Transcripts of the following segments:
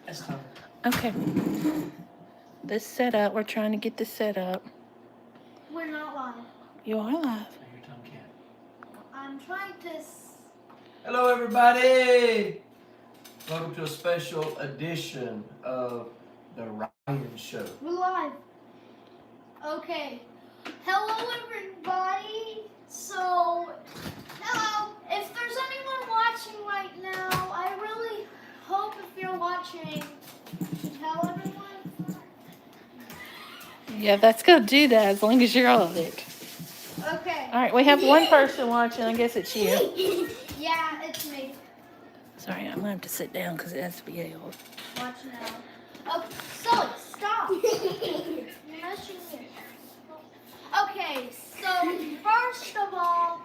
That's tough. Okay. This set up. We're trying to get this set up. We're not live. You are live. Your tongue can't. I'm trying to. Hello, everybody. Welcome to a special edition of the Ryan Show. We're live. Okay. Hello, everybody. So, hello. If there's anyone watching right now, I really hope if you're watching, tell everyone. Yeah, that's gonna do that as long as you're on it. Okay. All right, we have one person watching. I guess it's you. Yeah, it's me. Sorry, I'm gonna have to sit down because it has to be held. Watch now. Okay, so stop. You're messing me. Okay, so first of all,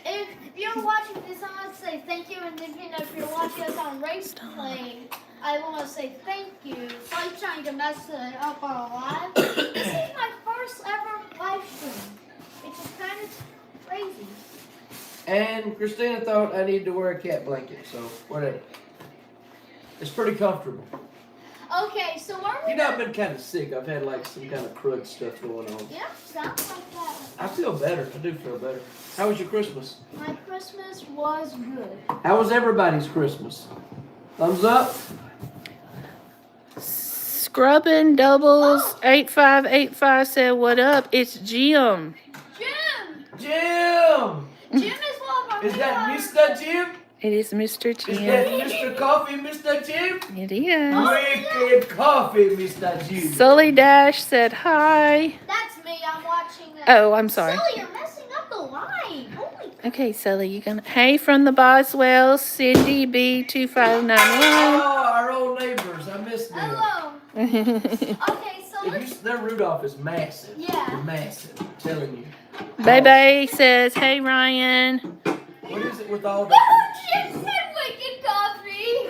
if you're watching this, I want to say thank you, and if you're watching us on Race Play, I want to say thank you. So I'm trying to mess it up on live. This is my first ever live stream, which is kind of crazy. And Christina thought I needed to wear a cat blanket, so whatever. It's pretty comfortable. Okay, so what are we You know, I've been kind of sick. I've had like some kind of crud stuff going on. Yeah, sounds like that. I feel better. I do feel better. How was your Christmas? My Christmas was good. How was everybody's Christmas? Thumbs up? Scrubbing doubles 8585 said, "What up? It's Jim." Jim! Jim! Jim is one of our Is that members. Mr. Jim? It is Mr. Is Jim. that Mr. Coffee, Mr. Jim? It is. Wicked coffee, Mr. Jim. Sully Dash said hi. That's me. I'm watching that. Oh, I'm sorry. Sully, you're messing up the line. Holy Okay, Sully, you gonna? Hey, from the Boswell, Cindy B2591. Oh, our old neighbors. I miss them. Hello. Okay, so let's. Their Rudolph is massive. Yeah. They're massive. I'm telling you. Bebe says, "Hey, Ryan." What is it with all the... Jim said wicked coffee.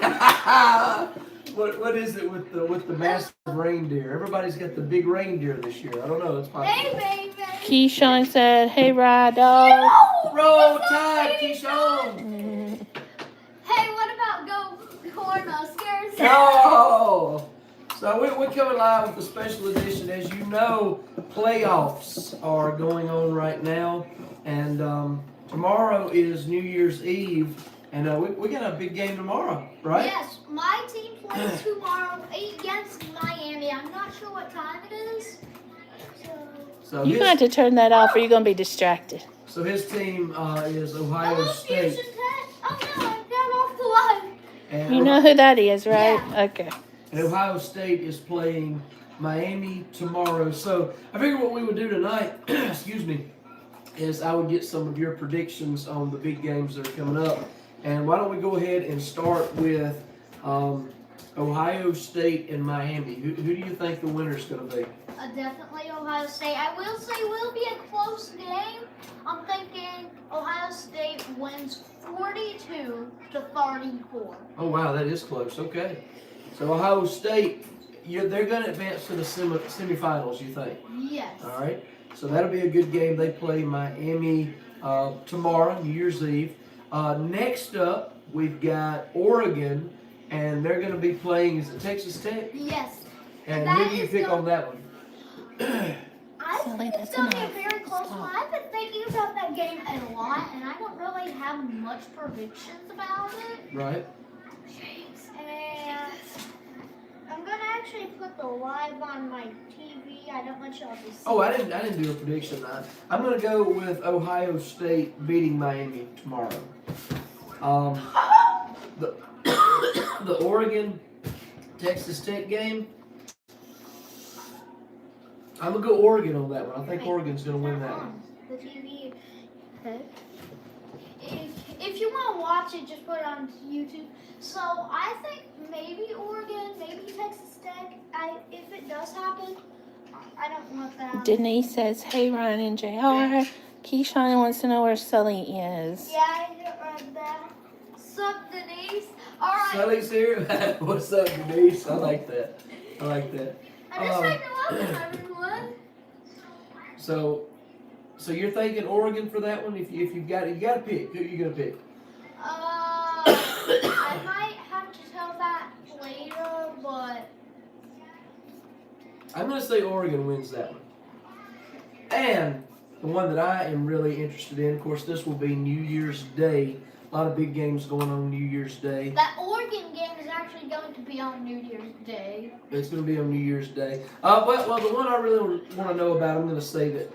what is it with the massive reindeer? Everybody's got the big reindeer this year. I don't know. It's possible. Hey, baby. Keyshawn said, "Hey, Ride Dog." No! Roll It's not Tide, raining. Keyshawn. Hey, what about Go Cornhuskers? No! So we're coming live with a special edition. As you know, playoffs are going on right now. And tomorrow is New Year's Eve. And we got a big game tomorrow, right? Yes, my team plays tomorrow against Miami. I'm not sure what time it is. So You got to turn that off, or you're gonna be distracted. So his team is Hello, Ohio State. Fusion Tech. Oh no, I got off the line. And You know who that is, right? Okay. And Ohio State is playing Miami tomorrow. So I figured what we would do tonight, excuse me, is I would get some of your predictions on the big games that are coming up. And why don't we go ahead and start with Ohio State and Miami. Who do you think the winner's going to be? Definitely Ohio State. I will say it will be a close game. I'm thinking Ohio State wins 42-34. Oh, wow, that is close. Okay. So Ohio State, they're going to advance to the semifinals, you think? Yes. All right. So that'll be a good game. They play Miami tomorrow, New Year's Eve. Next up, we've got Oregon, and they're going to be playing, is it Texas Tech? Yes. And That who do you is pick gonna- on that one? I Sully, think it's that's going to be a enough. very close Stop. one. I've been thinking about that game a lot, and I don't really have much predictions about it. Right. And I'm going to actually put the live on my TV. I don't want y'all to see. Oh, I didn't do a prediction. I'm going to go with Ohio State beating Miami tomorrow. The the Oregon Texas Tech game. I'm gonna go Oregon on that one. I think Oregon's gonna win that one. The TV. If you want to watch it, just put it on YouTube. So I think maybe Oregon, maybe Texas Tech. If it does happen, I don't want that. Denise says, "Hey, Ryan and JR." Keyshawn wants to know where Sully is. Yeah, I heard that. Sup, Denise? All right. Sully's here. What's up, Denise? I like that. I like that. I'm just saying welcome, everyone. So you're thinking Oregon for that one? If you got to pick. Who you gonna pick? I might have to tell that later I'm going to say Oregon wins that one. And the one that I am really interested in, of course, this will be New Year's Day. A lot of big games going on New Year's Day. That Oregon game is actually going to be on New Year's Day. It's going to be on New Year's Day. Well, the one I really want to know about, I'm going to say that.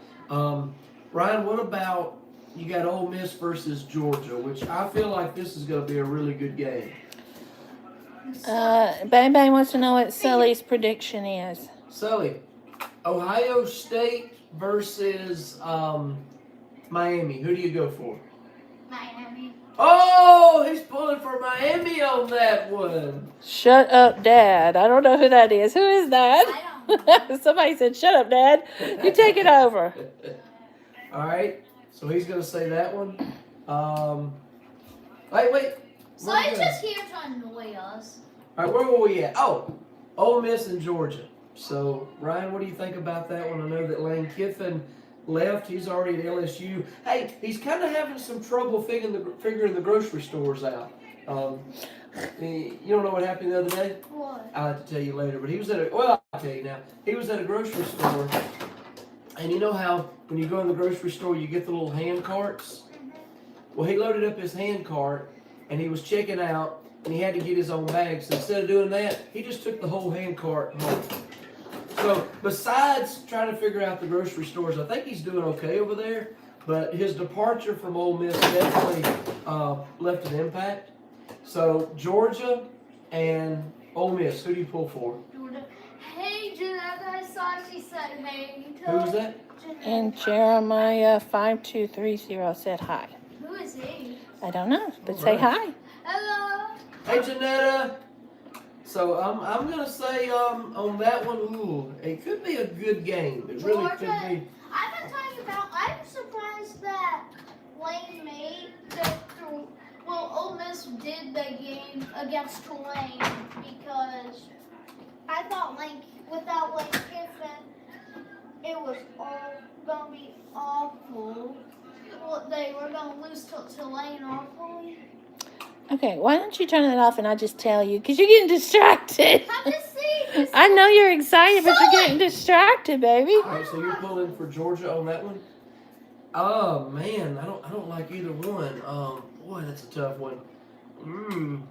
Ryan, what about you got Ole Miss versus Georgia, which I feel like this is going to be a really good game. Bang wants to know what Sully's prediction is. Sully, Ohio State versus Miami. Who do you go for? Miami. Oh, he's pulling for Miami on that one. Shut up, Dad. I don't know who that is. Who is that? I don't know. Somebody said, shut up, Dad. You take it over. All right. So he's going to say that one. Wait. So he's just here to annoy us. All right, where were we at? Oh, Ole Miss and Georgia. So, Ryan, what do you think about that one? I know that Lane Kiffin left. He's already at LSU. Hey, he's kind of having some trouble figuring the grocery stores out. You don't know what happened the other day? What? I'll have to tell you later. But he was I'll tell you now. He was at a grocery store. And you know how when you go in the grocery store, you get the little hand carts? Well, he loaded up his hand cart, and he was checking out, and he had to get his own bag. So instead of doing that, he just took the whole hand cart home. So besides trying to figure out the grocery stores, I think he's doing okay over there. But his departure from Ole Miss definitely left an impact. So Georgia and Ole Miss, who do you pull for? Hey, Jeanette, I saw she said hey. Who was that? And Jeremiah 5230 said hi. Who is he? I don't know, but All say right. hi. Hello. Hey, Janetta. So I'm gonna say on that one, ooh, it could be a good game. It really could be. I've been talking about. I'm surprised that Lane made Ole Miss did the game against Tulane because I thought without Lane Kiffin, it was all gonna be awful. Well, they were gonna lose to Tulane awfully. Okay, why don't you turn it off and I just tell you? Because you're getting distracted. I'm just saying. I know you're excited, but you're getting distracted, baby. All right, so you're pulling for Georgia on that one. Oh man, I don't like either one. Boy, that's a tough one. I'm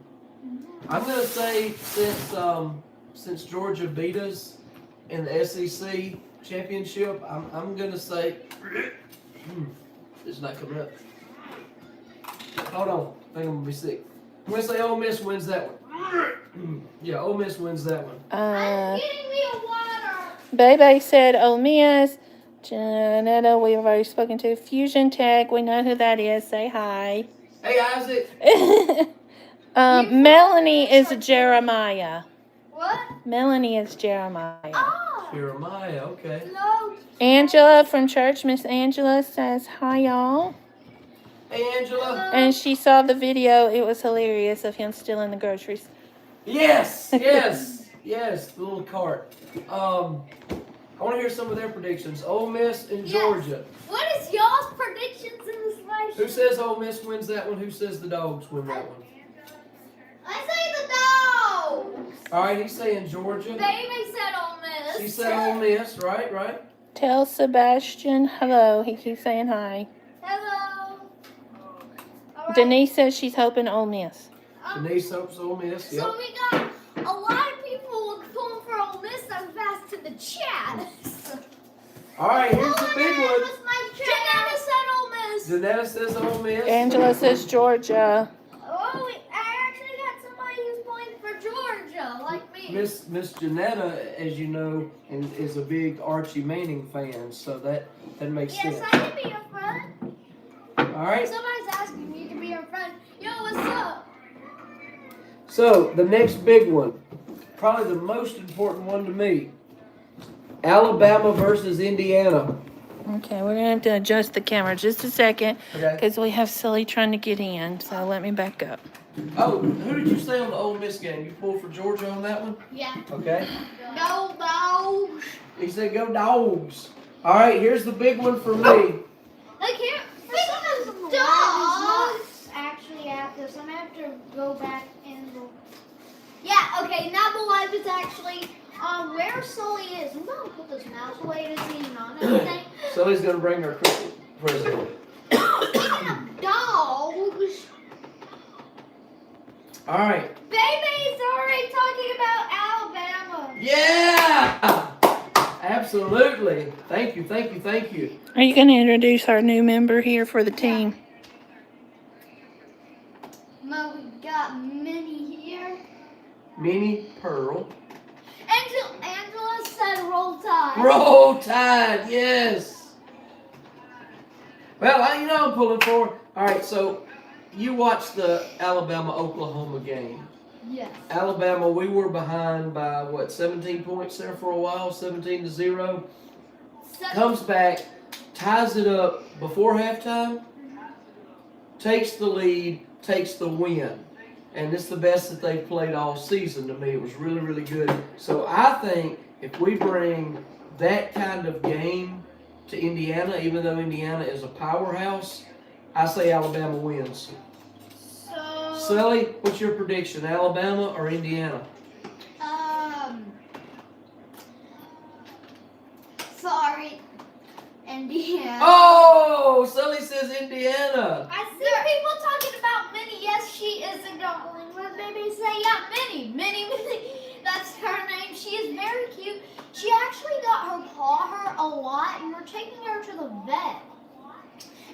gonna say since Georgia beat us in the SEC championship, I'm gonna say it's not coming up. Hold on, I think I'm gonna be sick. I'm gonna say Ole Miss wins that one. Yeah, Ole Miss wins that one. I'm getting me a water. Bebe said, Ole Miss. Janetta, we've already spoken to. Fusion Tech, we know who that is. Say hi. Hey, Isaac. Melanie is Jeremiah. What? Melanie is Jeremiah. Oh. Jeremiah, okay. No. Angela from church, Miss Angela says hi, y'all. Hey, Angela. And she saw the video. It was hilarious of him stealing the groceries. Yes, the little cart. I want to hear some of their predictions. Ole Miss and Georgia. What is y'all's predictions in this race? Who says Ole Miss wins that one? Who says the Dogs win that one? I say the Dogs. All right, he's saying Georgia. Baby said Ole Miss. She said Ole Miss, right? Tell Sebastian hello. He keeps saying hi. Hello. All right. Denise says she's hoping Ole Miss. Denise hopes Ole Miss. Yep. So we got a lot of people pulling for Ole Miss that fast in the chat. All right, here's the big one. Janetta said Ole Miss. Janetta says Ole Miss. Angela says Georgia. Oh, I actually got somebody who's pulling for Georgia, like me. Miss Janetta, as you know, is a big Archie Manning fan, so that makes sense. Yes, I can be your friend. All right. Somebody's asking me to be your friend. Yo, what's up? So the next big one, probably the most important one to me, Alabama versus Indiana. Okay, we're going to have to adjust the camera just a second Okay. because we have Sully trying to get in. So let me back up. Oh, who did you say on the Ole Miss game? You pulled for Georgia on that one? Yeah. Okay. Go Dogs. He said go Dogs. All right, here's the big one for me. Like here, speaking of dogs. Actually, at this, I'm gonna have to go back and. Yeah. Okay. Now the live is actually where Sully is. I'm gonna put this mouse away to see on everything. Sully's gonna bring her Christmas present. Speaking of dogs, All right. Baby's already talking about Alabama. Yeah! Absolutely. Thank you, thank you, thank you. Are you going to introduce our new member here for the team? Mo, we got Minnie here. Minnie Pearl. Angela said roll tide. Roll Tide, yes. Well, I'm pulling for. All right, so you watched the Alabama-Oklahoma game. Yes. Alabama, we were behind by, 17 points there for a while, 17-0. Comes back, ties it up before halftime, takes the lead, takes the win. And it's the best that they've played all season to me. It was really, really good. So I think if we bring that kind of game to Indiana, even though Indiana is a powerhouse, I say Alabama wins. So, Sully, what's your prediction? Alabama or Indiana? sorry, Indiana. Oh, Sully says Indiana. I see people talking about Minnie. Yes, she is a darling. When baby say, yeah, Minnie. That's her name. She is very cute. She actually got her paw hurt a lot, and we're taking her to the vet.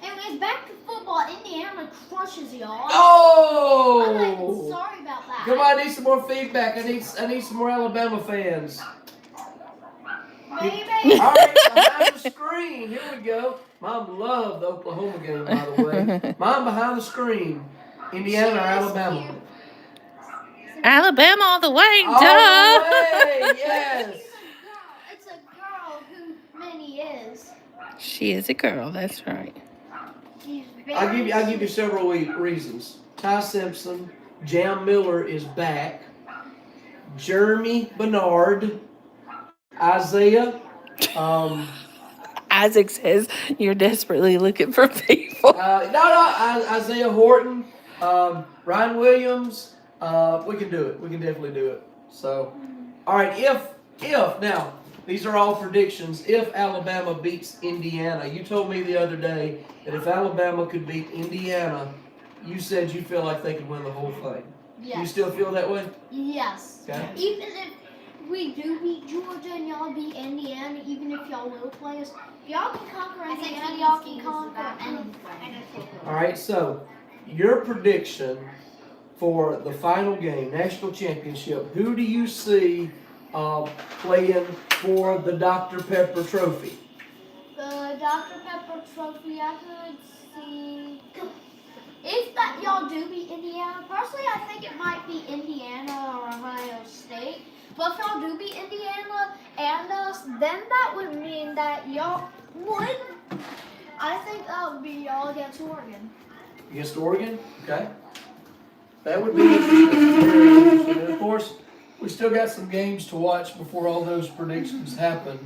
Anyways, back to football. Indiana crushes y'all. Oh! I'm sorry about that. Come on, I need some more feedback. I need some more Alabama fans. Baby. All right, behind the screen. Here we go. Mom loved the Oklahoma game, by the way. Mom behind the screen. Indiana or Alabama? Cute. Alabama all the way, All duh! the way, yes. It's a girl who Minnie is. She is a girl, that's right. She's I'll give you several reasons. Ty Simpson, Jam Miller is back. Jeremy Bernard, Isaiah. Isaac says you're desperately looking for people. Isaiah Horton, Ryan Williams. We can do it. We can definitely do it. So, all right. If now these are all predictions. If Alabama beats Indiana, you told me the other day that if Alabama could beat Indiana, you said you feel like they could win the whole thing. Yes. You still feel that way? Yes. Okay. Even if we do beat Georgia and y'all beat Indiana, even if y'all will play us, y'all can conquer Indiana, y'all can conquer anything. All right. So, your prediction for the final game, national championship. Who do you see playing for the Dr. Pepper Trophy? The Dr. Pepper Trophy, I could see. If that y'all do beat Indiana, personally, I think it might be Indiana or Ohio State. But if y'all do beat Indiana and us, then that would mean that y'all would. I think that would be y'all against Oregon. Against Oregon? Okay. That would be interesting. Very interesting. And of course, we still got some games to watch before all those predictions happen.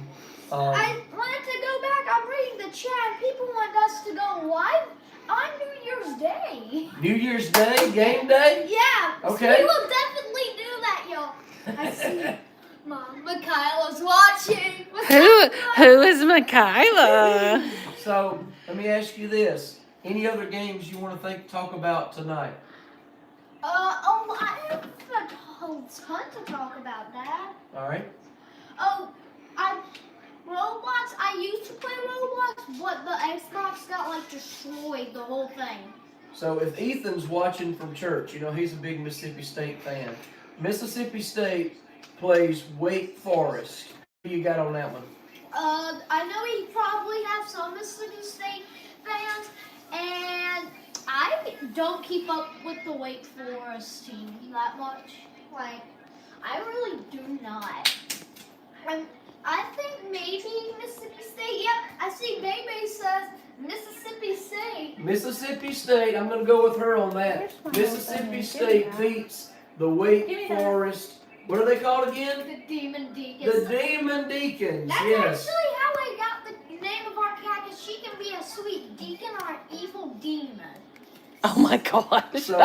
I wanted to go back. I'm reading the chat. People want us to go live on New Year's Day. New Year's Day, game day? Yeah. Okay. So we will definitely do that, y'all. I see. Mom, Michaela's watching. Who is Michaela? So, let me ask you this. Any other games you want to talk about tonight? I have a whole ton to talk about that. All right. Roblox, I used to play Roblox, but the Xbox got destroyed, the whole thing. So if Ethan's watching from church, he's a big Mississippi State fan. Mississippi State plays Wake Forest. What do you got on that one? I know he probably has some Mississippi State fans, and I don't keep up with the Wake Forest team that much. I really do not. I think maybe Mississippi State. Yep, I see Baby says Mississippi State. Mississippi State, I'm going to go with her on that. Mississippi State beats the Wake Forest. What are they called again? The Demon Deacons. The Demon Deacons, That's yes. actually how I got the name of our cat, because she can be a sweet deacon or an evil demon. Oh my gosh. So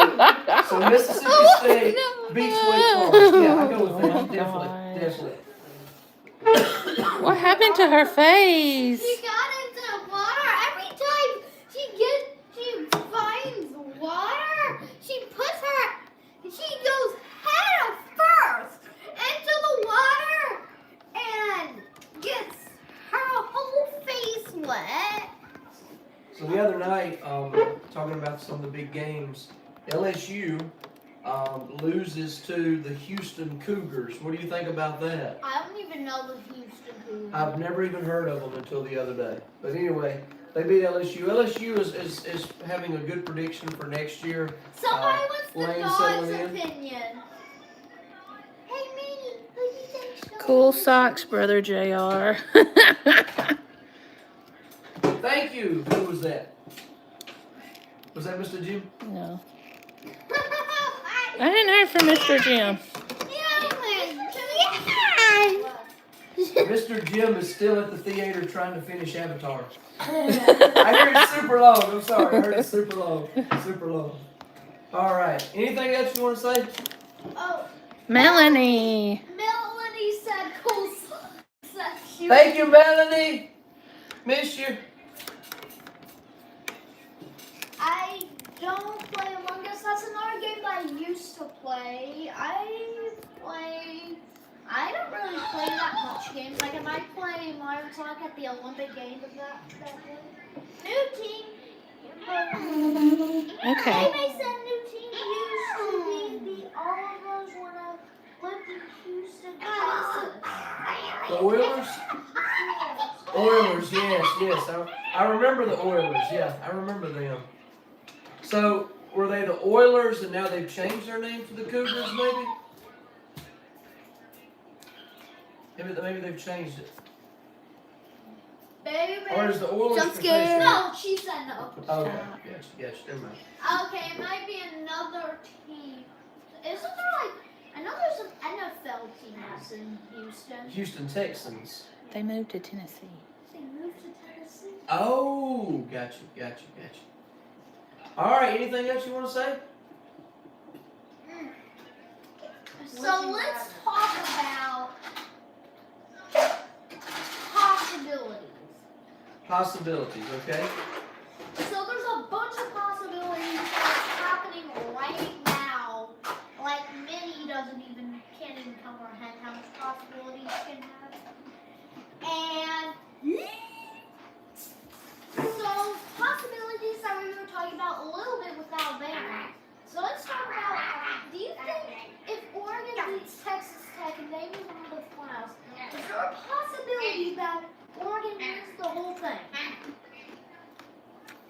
Mississippi State beats Wake Forest. Yeah, I go with that. Definitely. What happened to her face? She got into the water. Every time she finds water, she goes head first into the water and gets her whole face wet. So the other night, talking about some of the big games, LSU loses to the Houston Cougars. What do you think about that? I don't even know the Houston Cougars. I've never even heard of them until the other day. But anyway, they beat LSU. LSU is having a good prediction for next year. Somebody wants the Lane dog's settling in. opinion. Hey, Minnie, who do you think's the Cool dog's socks, opinion? brother JR. Thank you. Who was that? Was that Mr. Jim? No. I didn't hear from Mr. Jim. Mr. Jim is still at the theater trying to finish Avatar. I heard it super long. I'm sorry. I heard it super long. Super long. All right. Anything else you want to say? Oh, Melanie. Melanie said cool socks. Thank you, Melanie. Miss you. I don't play Among Us. That's another game that I used to play. I don't really play that much games. Like, I might play Mario Talk at the Olympic Games of that day. New team. Okay. They said new team used to be the Oilers when I lived in Houston, Texas. The Oilers? Oilers, yes. I remember the Oilers. Yeah, I remember them. So, were they the Oilers and now they've changed their name to the Cougars, maybe? Maybe they've changed it. Baby. Or is the Oilers Jump scare. professional? No, she said no. Okay, gotcha, never mind. Okay, it might be another team. Isn't there like, I know there's an NFL team that's in Houston. Houston Texans. They moved to Tennessee. They moved to Tennessee. Oh, gotcha. All right, anything else you want to say? So let's talk about possibilities. Possibilities, okay? So there's a bunch of possibilities that's happening right now. Like Minnie can't even comprehend how much possibilities can have. And so possibilities that we were talking about a little bit with Alabama. So let's talk about, do you think if Oregon beats Texas Tech and they move on to the finals, is there a possibility that Oregon wins the whole thing?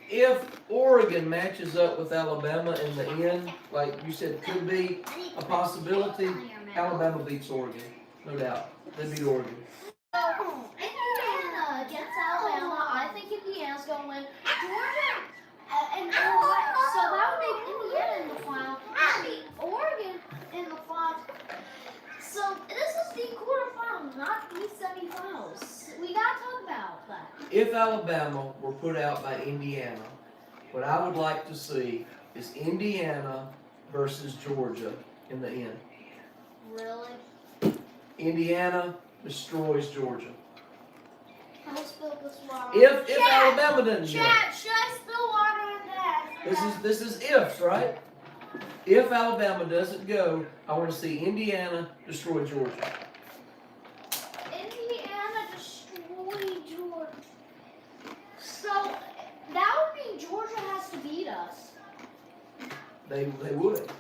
If Oregon matches up with Alabama in the end, like you said, could be a possibility, Alabama beats Oregon, no doubt. They beat Oregon. Indiana against Alabama. I think Indiana's going to win. Georgia and Illinois. So that would make Indiana in the final. Beat Oregon in the final. So this is the quarterfinals, not the semifinals. We got to talk about that. If Alabama were put out by Indiana, what I would like to see is Indiana versus Georgia in the end. Really? Indiana destroys Georgia. I'll spill this water. If Chat, Alabama doesn't get it. Chat, should I spill water in that? This is ifs, right? If Alabama doesn't go, I want to see Indiana destroy Georgia. Indiana destroyed Georgia. So that would mean Georgia has to beat us. They would.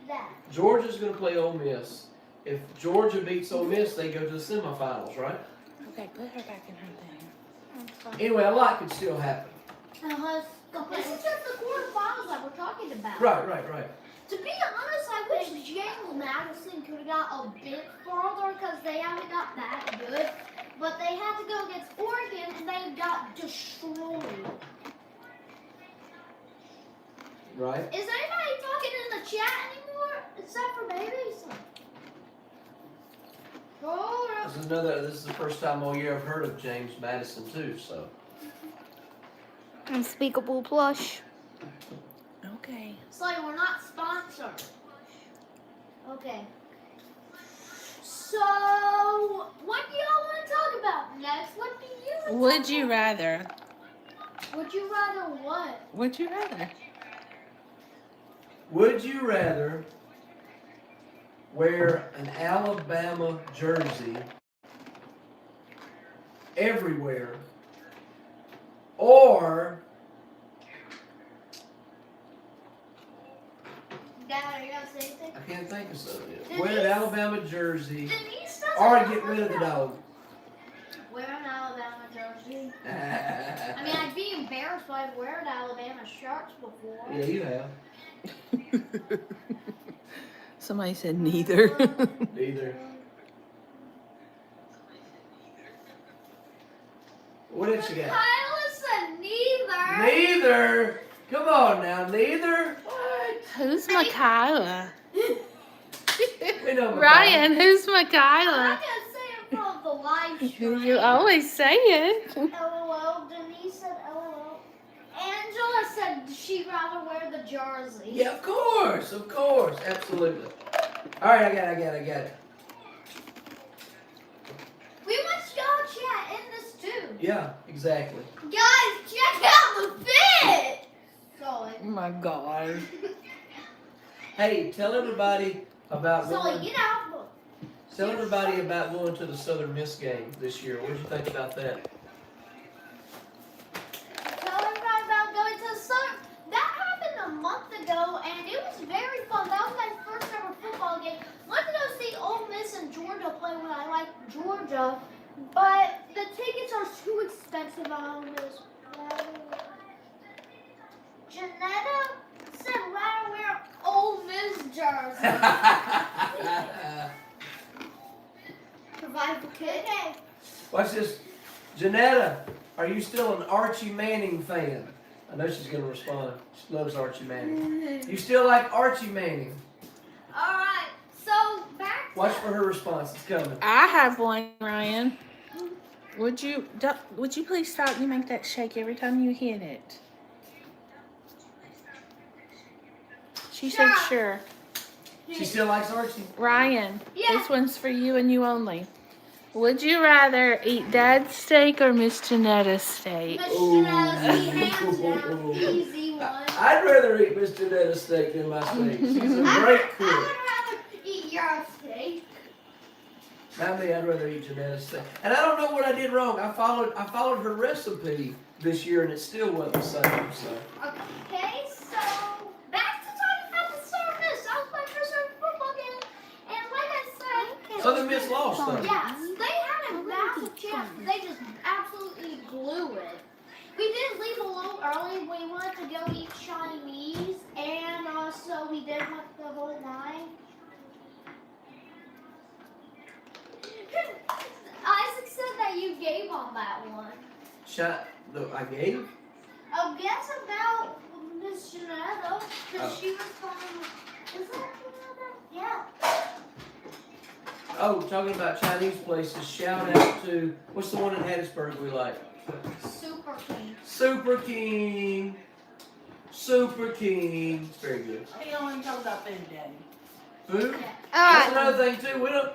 That. Georgia's going to play Ole Miss. If Georgia beats Ole Miss, they go to the semifinals, right? Okay, put her back in her thing. Anyway, a lot could still happen. This is just the quarterfinals that we're talking about. Right. To be honest, I wish James Madison could have got a bit farther because they haven't got that good. But they had to go against Oregon and they got destroyed. Right? Is anybody talking in the chat anymore except for babies? Oh, This is the first time all year I've heard of James Madison too, so. Unspeakable plush. Okay. So we're not sponsored. Okay. So, what do y'all want to talk about next? What do you want to Would talk you about? rather? Would you rather what? Would you rather? Would you rather wear an Alabama jersey everywhere, or Dad, are you gonna say anything? I can't think of something. Denise? Wear an Alabama jersey, Denise doesn't or know get rid of the that. dog. Wear an Alabama jersey. I mean, I'd be embarrassed, but I've worn Alabama shirts before. Yeah, you have. Somebody said neither. Neither. What did you got? Kyla said neither. Neither. Come on now, neither. What? Who's Makayla? We know Makayla. Ryan, who's I'm Makayla? not gonna say it from the live stream. You always say it. LOL. Denise said LOL. Angela said she'd rather wear the jersey. Yeah, of course, absolutely. All right, I got it. We must y'all chat in this too. Yeah, exactly. Guys, check out the fit. Oh my God. Hey, tell everybody about So going. get out. Tell everybody about going to the Southern Miss game this year. What did you think about that? Tell everybody about going to the summer. That happened a month ago, and it was very fun. That was my first ever football game. Wanted to go see Ole Miss and Georgia play when I like Georgia, but the tickets are too expensive on Ole Miss. Janetta said rather wear Ole Miss jersey. Provide for kids. Okay. Watch this. Janetta, are you still an Archie Manning fan? I know she's going to respond. She loves Archie Manning. You still like Archie Manning? All right. So back to Watch for her response. It's coming. I have one, Ryan. Would you please stop? You make that shake every time you hit it. She said sure. She still likes Archie? Ryan, Yeah. this one's for you and you only. Would you rather eat Dad's steak or Miss Janetta's steak? Mr. Elsie, hands down, easy one. I'd rather eat Miss Janetta's steak than my steak. She's a great I cook. would rather eat your steak. Not me, I'd rather eat Janetta's steak. And I don't know what I did wrong. I followed her recipe this year and it still wasn't the same. So Okay, so back to talking about the Southern Miss. That was my first ever football game, and like I said, Southern Miss lost though. yes, they had a massive chance. They just absolutely blew it. We did leave a little early. We wanted to go eat Chinese, and also we did have the whole line. Isaac said that you gave on that one. I gave? Guess about Miss Janetta, because Oh. she was from. Is that Janetta? Yeah. Oh, talking about Chinese places, shout out to, what's the one in Hattiesburg we like? Super King. Super King. Super King. It's very good. He only talk about food, Daddy. Food? Yeah. That's another thing too.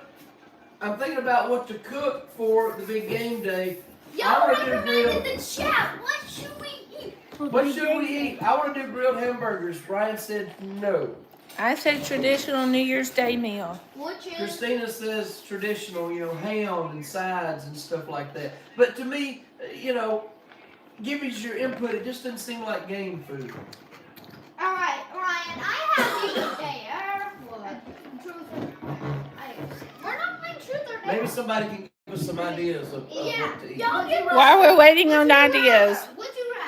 I'm thinking about what to cook for the big game day. Y'all I wanna do recommend in grilled. the chat. What should we eat? What should we eat? I want to do grilled hamburgers. Brian said no. I said traditional New Year's Day meal. Which is Christina says traditional, ham and sides and stuff like that. But to me, give us your input. It just doesn't seem like game food. all right, Ryan. I have you there. What? Truth or we're not playing truth or dare. Maybe somebody can give us some ideas of Yeah, what to eat. y'all give us. While we're waiting Would on you ideas. rather- Would you rather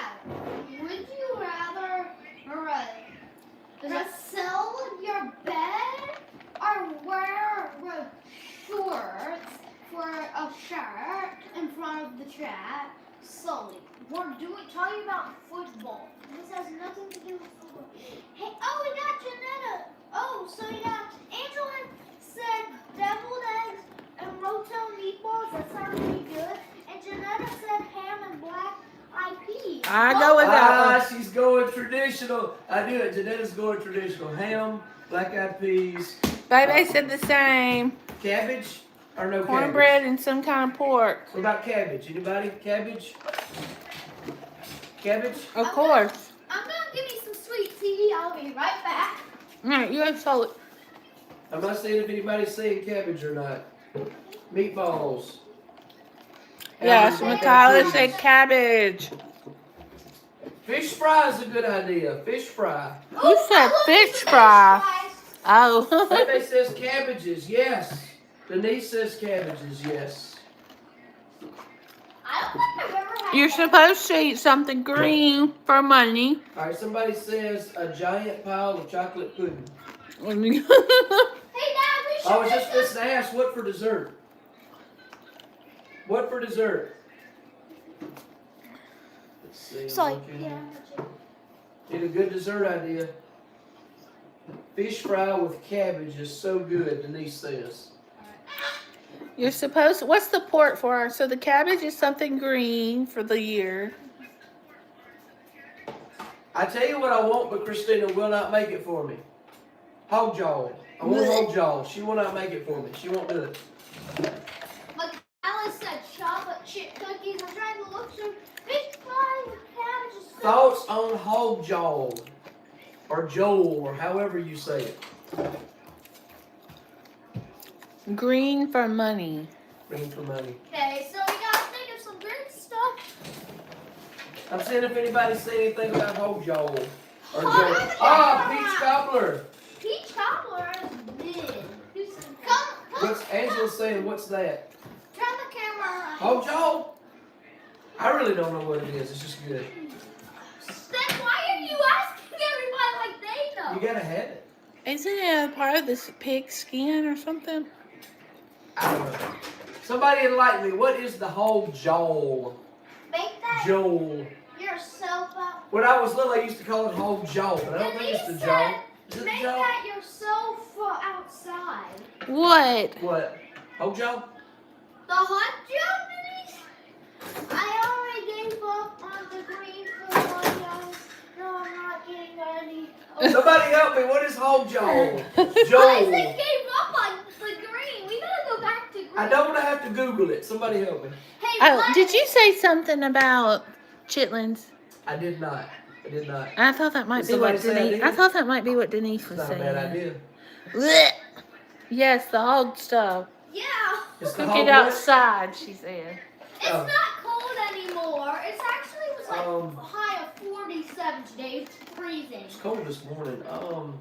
sell your bed or wear shorts for a shirt in front of the chat? Sully, we're talking about football. This has nothing to do with football. Hey, we got Janetta. So we got Angela said deviled eggs and rotel meatballs. That sounds pretty good. And Janetta said ham and black eyed peas. I go with that She's going traditional. I do it. Janetta's going traditional. Ham, black eyed peas. one. Baby said the same. Cabbage or no Cornbread cabbage? and some kind of pork. What about cabbage? Anybody? Cabbage? Cabbage? Of course. I'm gonna give me some sweet tea. I'll be right back. Alright, you have salt. I'm not saying if anybody's saying cabbage or not. Meatballs. Yes, Hamburger Mikayla patties. said cabbage. Fish fry is a good idea. Fish fry. You said fish fry. Oh. Bebe says cabbages. Yes. Denise says cabbages. Yes. I don't think I've ever had You're that. supposed to eat something green for money. All right. Somebody says a giant pile of chocolate pudding. Hey, Dad, we should I was make just some. listening to ask what for dessert. What for dessert? Let's see. I'm So, looking. yeah. Need a good dessert idea. Fish fry with cabbage is so good, Denise says. You're supposed. What's the port for? So the cabbage is something green for the year. I tell you what I want, but Christina will not make it for me. Hog jaw. I want hog jaw. She will not make it for me. She won't do it. Alice said chocolate chip cookies. I'm trying to look through fish fry with cabbage. Thoughts on hog jaw, or Joel, or however you say it. Green for money. Bring for money. Okay, so we gotta think of some good stuff. I'm saying if anybody's saying anything about hog jaw or Oh, Joel. I Ah, forgot. peach cobbler. Peach cobbler is big. Come, What's Angela's saying? What's that? turn the camera around. Hog jaw? I really don't know what it is. It's just good. Then why are you asking everybody like they know? You gotta have it. Isn't it a part of this pig skin or something? I don't know. Somebody enlighten me. What is the hog jaw? Make that Joel. yourself up. When I was little, I used to call it hog jaw, but I don't think it's the Denise jaw. said, Is it the make jaw? that yourself outside. What? What? Hog jaw? The hot job, Denise? I already gave up on the green for one, guys. No, I'm not getting any. Somebody help me. What is hog jaw? I said Joel. gave up on the green. We gotta go back to green. I don't want to have to Google it. Somebody help me. Hey, Oh, what? did you say something about chitlins? I did not. I did not. I thought that might Did be what somebody say I Denise. did? I thought that might be what Denise It's was not a saying. bad idea. Blech. Yes, the hog stuff. Yeah. It's the Cook hog it what? outside, she said. It's Oh. not cold anymore. It's actually was like Um, a high of 47 today. It's freezing. It's cold this morning.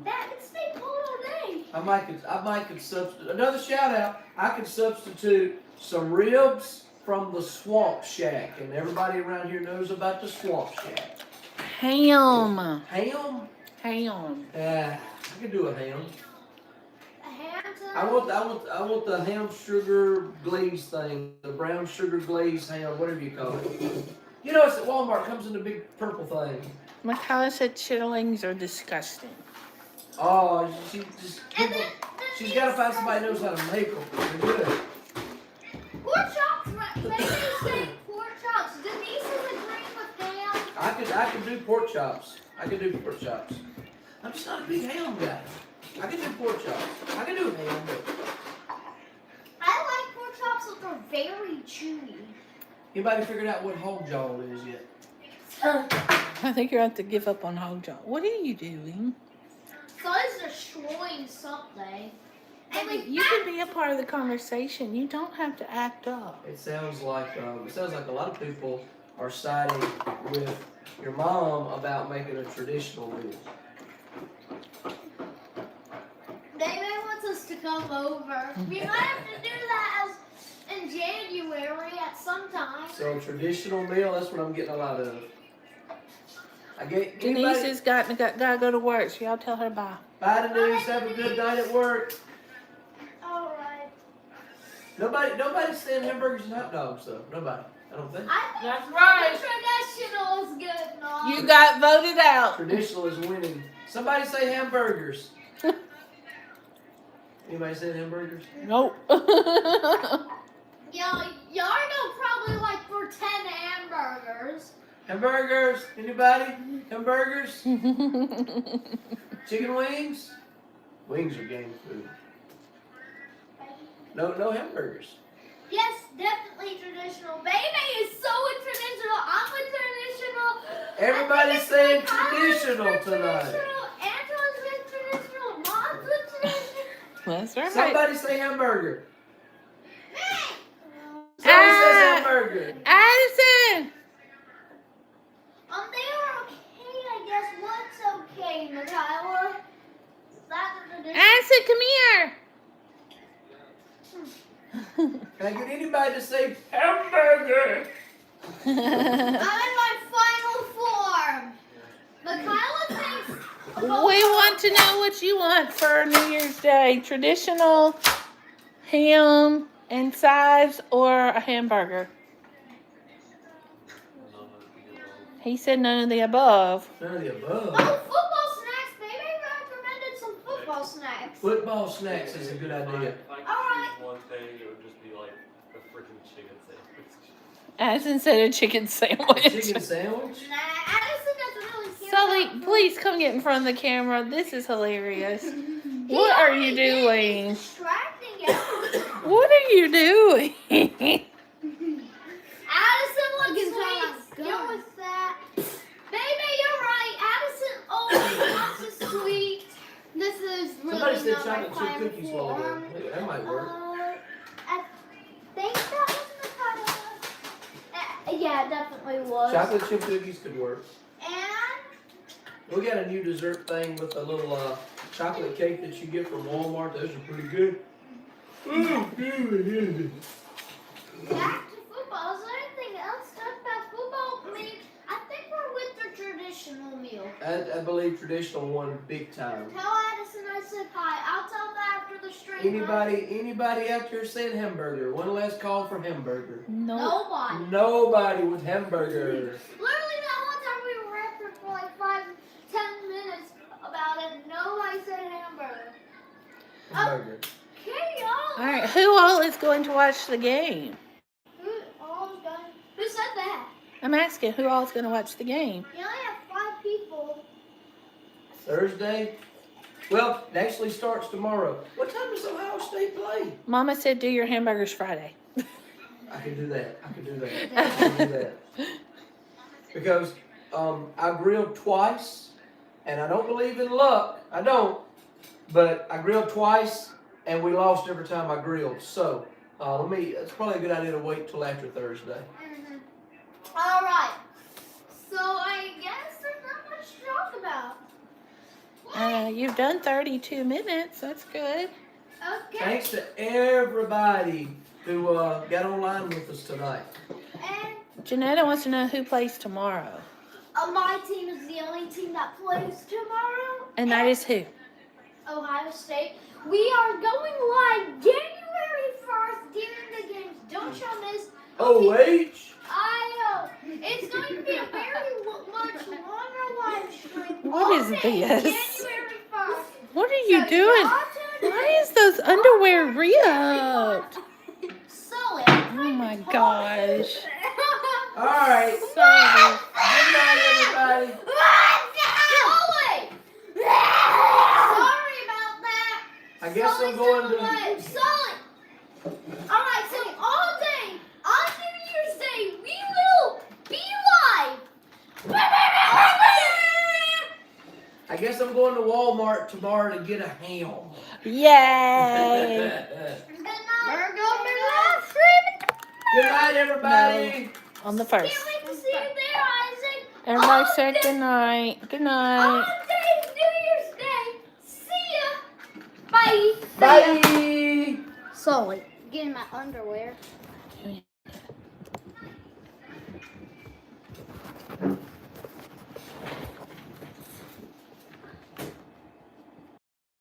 That could stay cold all day. I might could substitute another shout out. I could substitute some ribs from the Swamp Shack, and everybody around here knows about the Swamp Shack. Ham. Ham? Ham. I could do a ham. A ham to I want the ham sugar glaze thing, the brown sugar glaze ham, whatever you call it. You know, it's at Walmart. Comes in a big purple thing. Mikayla said chitterlings are disgusting. Oh, she just And then she's got to find somebody who knows how to make them. They're good. pork chops. Maybe say pork chops. Denise is agreeing with ham. I could do pork chops. I could do pork chops. I'm just not a big ham guy. I can do pork chops. I can do ham, but I like pork chops, but they're very chewy. anybody figured out what hog jaw is yet? I think you're going to have to give up on hog jaw. What are you doing? So it's destroying something. And like You can be a part of the conversation. You don't have to act up. It sounds like a lot of people are siding with your mom about making a traditional meal. David wants us to come over. We might have to do that as in January at some time. So a traditional meal, that's what I'm getting a lot of. I get Denise anybody. has got to go to work, so y'all tell her bye. Bye, Denise. Have a good night at work. All right. Nobody's saying hamburgers and hot dogs though. Nobody. I don't think. I think That's right. the traditional is good, no? You got voted out. Traditional is winning. Somebody say hamburgers. Anybody say hamburgers? Nope. Y'all know probably like for 10 hamburgers. Hamburgers. Anybody? Hamburgers? Chicken wings? Wings are game food. No hamburgers. Yes, definitely traditional. Baby is so traditional. I'm a traditional. Everybody's saying traditional tonight. Angela's with traditional. Mom's with traditional. That's right. Somebody say hamburger. Somebody says hamburger. Addison! They are okay, I guess. What's okay, Michaela? That's a traditional. Addison, come here. Can I get anybody to say hamburger? I'm in my final form. Michaela thinks. We want to know what you want for New Year's Day. Traditional, ham, and sides, or a hamburger? He said none of the above. None of the above. Oh, football snacks. Baby recommended some football snacks. Football snacks is a good idea. If I could Alright. choose one thing, it would just be like a freaking chicken sandwich. Addison said a chicken sandwich. Chicken sandwich? Nah, Addison doesn't really care Sully, about- please come get in front of the camera. This is hilarious. He What are already you did. doing? He's distracting everyone. What are you doing? Addison looks sweet. You're with that. Baby, you're right. Addison always wants a sweet. This is really Somebody said not my chocolate chip final cookies while ago. form. Hey, that might work. I think that was the title. Yeah, it definitely was. Chocolate chip cookies could work. And We got a new dessert thing with a little chocolate cake that you get from Walmart. Those are pretty good. back to football. Is there anything else talk about football? I mean, I think we're with the traditional meal. I believe traditional won big time. Tell Addison I said hi. I'll tell them after the stream. Anybody out there saying hamburger? One last call for hamburger. No. Nobody. Nobody with hamburger. Literally that one time we were rapping for like 5-10 minutes about it. Nobody said hamburger. Hamburger. Okay, y'all. All right, who all is going to watch the game? Who said that? I'm asking who all is going to watch the game. You only have 5 people. Thursday? Well, it actually starts tomorrow. What time does Ohio State play? Mama said do your hamburgers Friday. I can do that. I can do that. Because I grilled twice, and I don't believe in luck. I don't. But I grilled twice, and we lost every time I grilled. So it's probably a good idea to wait till after Thursday. All right. So I guess there's not much to talk about. You've done 32 minutes. That's good. Okay. Thanks to everybody who got online with us tonight. And Janetta wants to know who plays tomorrow. my team is the only team that plays tomorrow. And that is who? Ohio State. We are going live January 1st during the games. Don't y'all miss. OH? I know. It's going to be a very much longer live stream. What is all day, this? January 1st. What are you doing? Why is those underwear ripped? Sully. Oh my gosh. All right. Sorry. Good night, everybody. Sully. Sorry about that. I guess I'm going to. Sully. All right, so all day on New Year's Day we will be live. I guess I'm going to Walmart tomorrow to get a ham. Yay. Good night. Good night, everybody. On the Can't first. wait to see you there, Isaac. Everybody All say day- good night. Good All night. day New Year's Day. See ya. Bye. Bye. Sully. Getting my underwear.